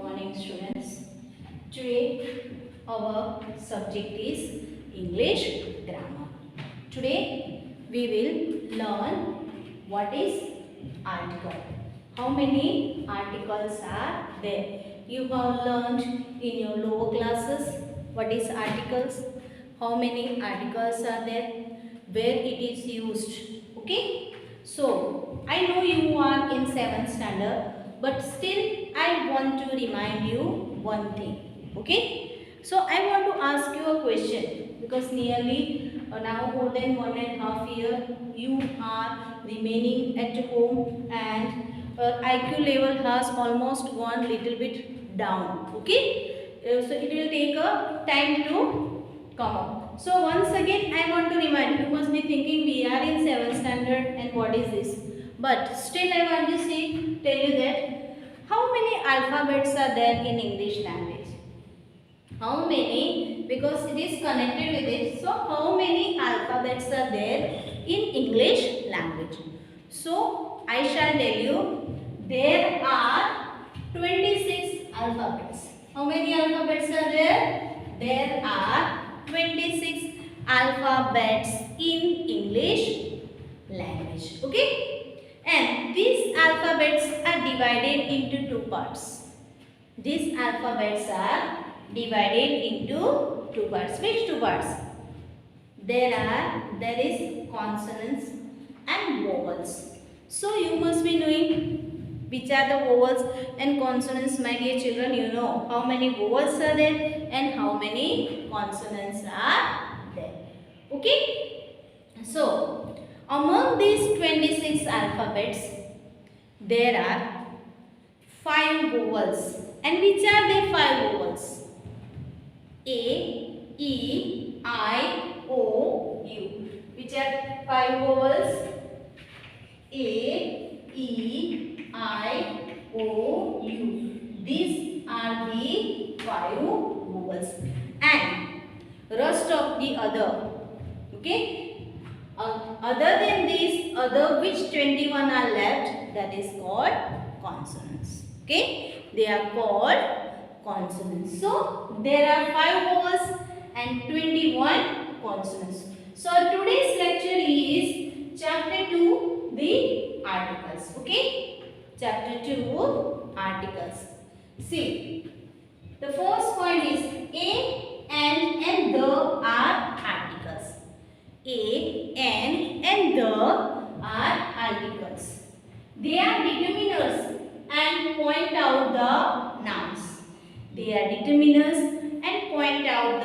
morning students. Today our subject is English grammar. Today we will learn what is article. How many articles are there? You have learned in your lower classes what is articles, how many articles are there, where it is used. Okay? So I know you are in 7th standard, but still I want to remind you one thing. Okay? So I want to ask you a question because nearly now more than 1.5 years you are remaining at home and IQ level has almost gone little bit down. Okay? So it will take a time to come up. So once again I want to remind you, must be thinking we are in 7th standard and what is this? But still I want to tell you that how many alphabets are there in English language? How many? Because it is connected with it. So how many alphabets are there in English language? So I shall tell you there are 26 alphabets. How many alphabets are there? There are 26 alphabets in English language. Okay? And these alphabets are divided into two parts. These alphabets are divided into two parts. Which two parts? There is consonants and vowels. So you must be knowing which are the vowels and consonants, my dear children. You know how many vowels are there and how many consonants are there. Okay? So among these 26 alphabets, there are 5 vowels. And which are the 5 vowels? A, E, I, O, U. Which are 5 vowels? A, E, I, O, U. These are the 5 vowels. And rest of the other. Okay? Other than these, which 21 are left, that is called consonants. Okay? They are called consonants. So, there are 5 vowels and 21 consonants. So, today's lecture is chapter 2, the articles. Okay? Chapter 2, articles. See, the first point is A, and the are articles. A, and the are articles. They are determiners and point out the nouns. They are determiners and point out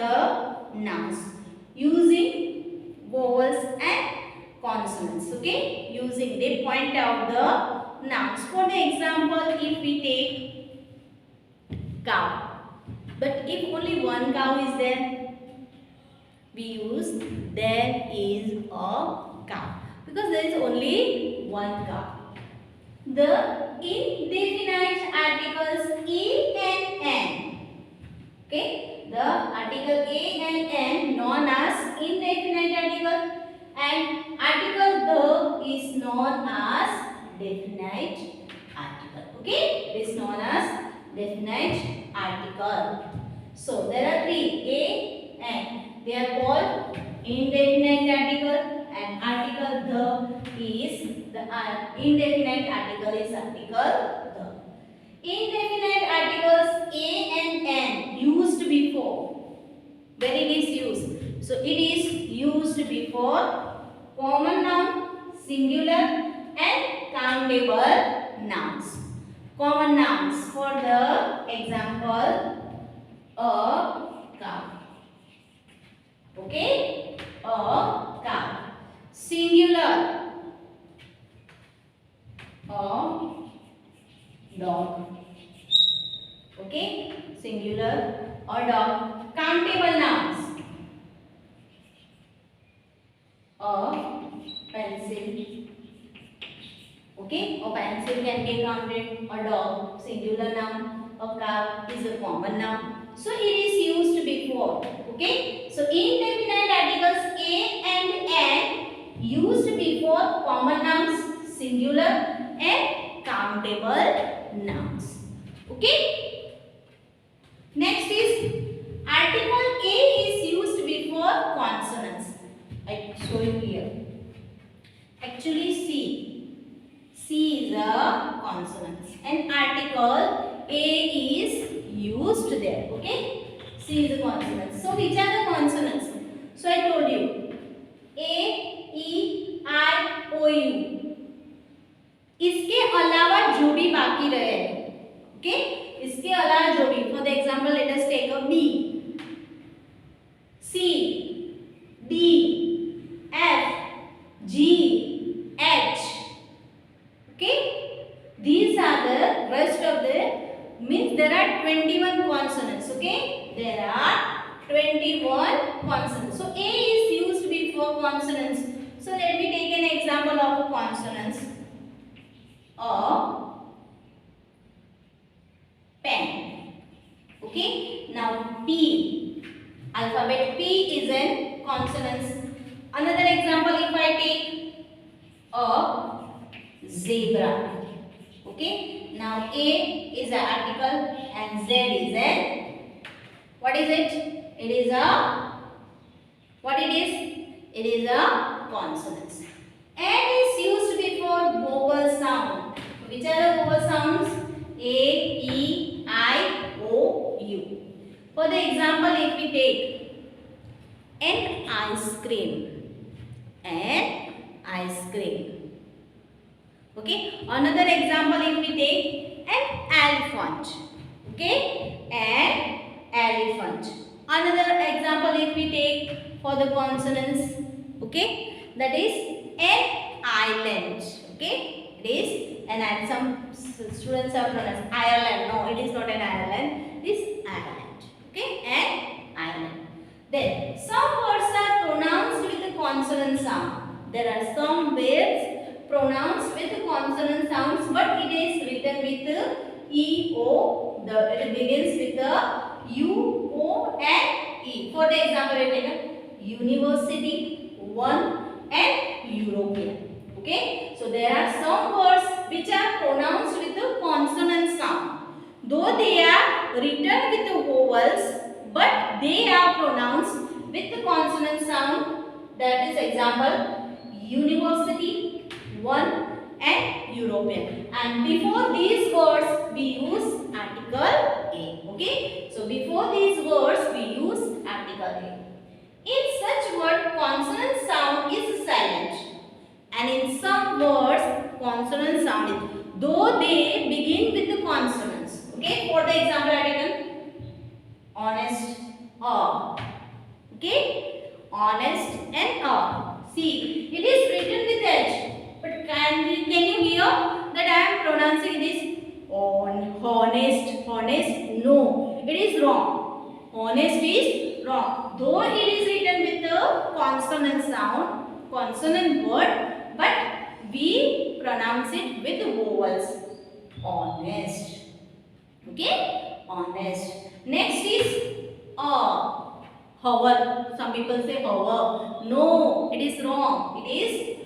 the nouns using vowels and consonants. Okay? They point out the nouns. For the example, if we take cow, but if only one cow is there, we use there is a cow because there is only one cow. The indefinite articles E and N. Okay, the article A and N known as indefinite article and article the is known as definite article. Okay, it is known as definite article. So there are 3 A and they are called indefinite article and article the is the indefinite article is article the. Indefinite articles A and N used before. Where it is used? So it is used before common noun, singular and countable nouns. Common nouns for the example a cow. Okay? A cow. Singular. A dog. Okay? Singular or dog. Countable nouns. A pencil. Okay? A pencil can be counted. A dog. Singular noun. A cow is a common noun. So it is used before. Okay? So indefinite articles A and N used before common nouns, singular and countable nouns. Okay? show you here. Actually, C is a consonant and article A is used there. Okay, C is a consonant. So which are the consonants? So I told you A, E, I, O, U. इसके अलावा जो भी बाकी रहे, okay, इसके अलावा जो भी, for the example let us take a B, C, D, F, G, H. Okay, these are the rest of the, means there are 21 consonants. Okay, there are 21 consonants. So A is used before consonants. So let me take an example of consonants. A pen. Okay, now P, alphabet P is an consonants. Another example, if I take a zebra. Okay, now A is an article and Z is an, what is it? It is a, what it is? It is a consonants. N is used before vowel sound. Which are the vowel sounds? A, E, I, O, U. For the example, if we take an ice cream, an ice cream. Okay. Another example, if we take an elephant. Okay, an elephant. Another example, if we take for the consonants. Okay, that is an island. Okay, it is an island. Some students have pronounced Ireland. No, it is not an island. It is island. Okay, an island. Then some words are pronounced with the consonant sound. There are some words pronounced with the consonant sounds, but it is written with E, O. It begins with the U, O, and E. For the example, I take a university, one, and European. Okay, so there are some words which are pronounced with the consonant sound, though they are written with the vowels, but they are pronounced with the consonant sound. That is example, university, one, and European. And before these words we use article A. Okay, so before these words we use article A. In such word, consonant sound is silent, and in some words consonant sound is, though they begin with the consonants. Okay, for the example I taken honest, okay, honest and see, it is written with H, but can you hear that I am pronouncing this honest? No, it is wrong. Honest is wrong, though it is written with the consonant sound, consonant word, but we pronounce it with the vowels. Honest. Okay, honest. Next is hover. Some people say hover. No, it is wrong. It is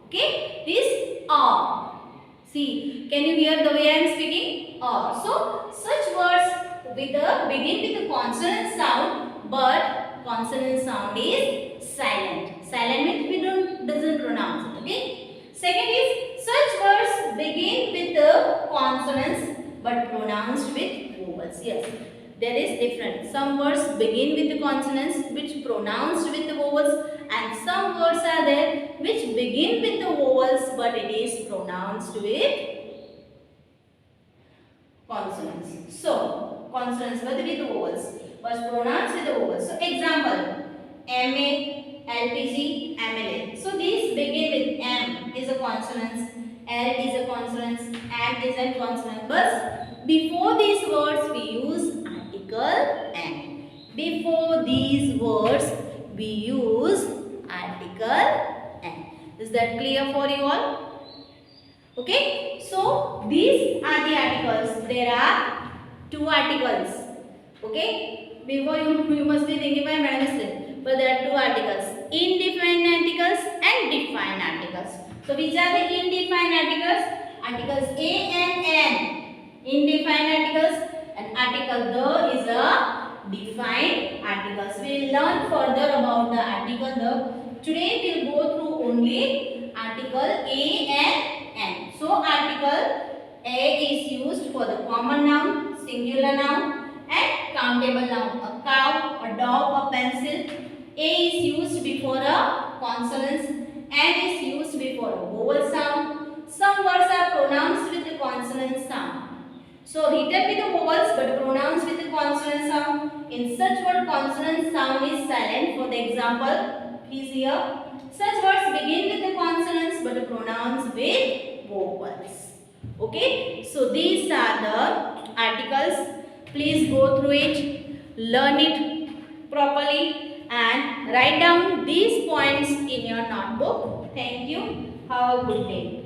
okay, it is See, can you hear the way I am speaking? So such words with the begin with the consonant sound, but consonant sound is silent. Silent means we doesn't pronounce it. Okay. Second is such words begin with the consonants but pronounced with vowels. Yes, there is difference. Some words begin with the consonants which pronounced with the vowels, and some words are there which begin with the vowels but it is pronounced with consonants. So consonants with the vowels was pronounced with the vowels. So example, MA, LPG, MLA. So these begin with M is a consonant, L is a consonant, M is a consonant. But before these words we use article N. Before these words we use article N. Is that clear for you all? Okay. So these are the articles. There are two articles. Okay. Before you must be thinking by madam, but there are two articles, indefinite articles and defined articles. So which are the indefined articles? Articles A and N, indefined articles, and article the is a define articles. We will learn further about the article. Today we will go through only article A and N. So article A is used for the common noun, singular noun and countable noun. A cow, a dog, a pencil. A is used before a consonant. N is used before a vowel sound. Some words are pronounced with the consonant sound. So written with the vowels but pronounced with the consonant sound. In such word consonant sound is silent. For the example is here. Such words begin with the consonants but pronounced with vowels. Okay. So these are the articles. Please go through it, learn it properly and write down these points in your notebook. Thank you. Have a good day.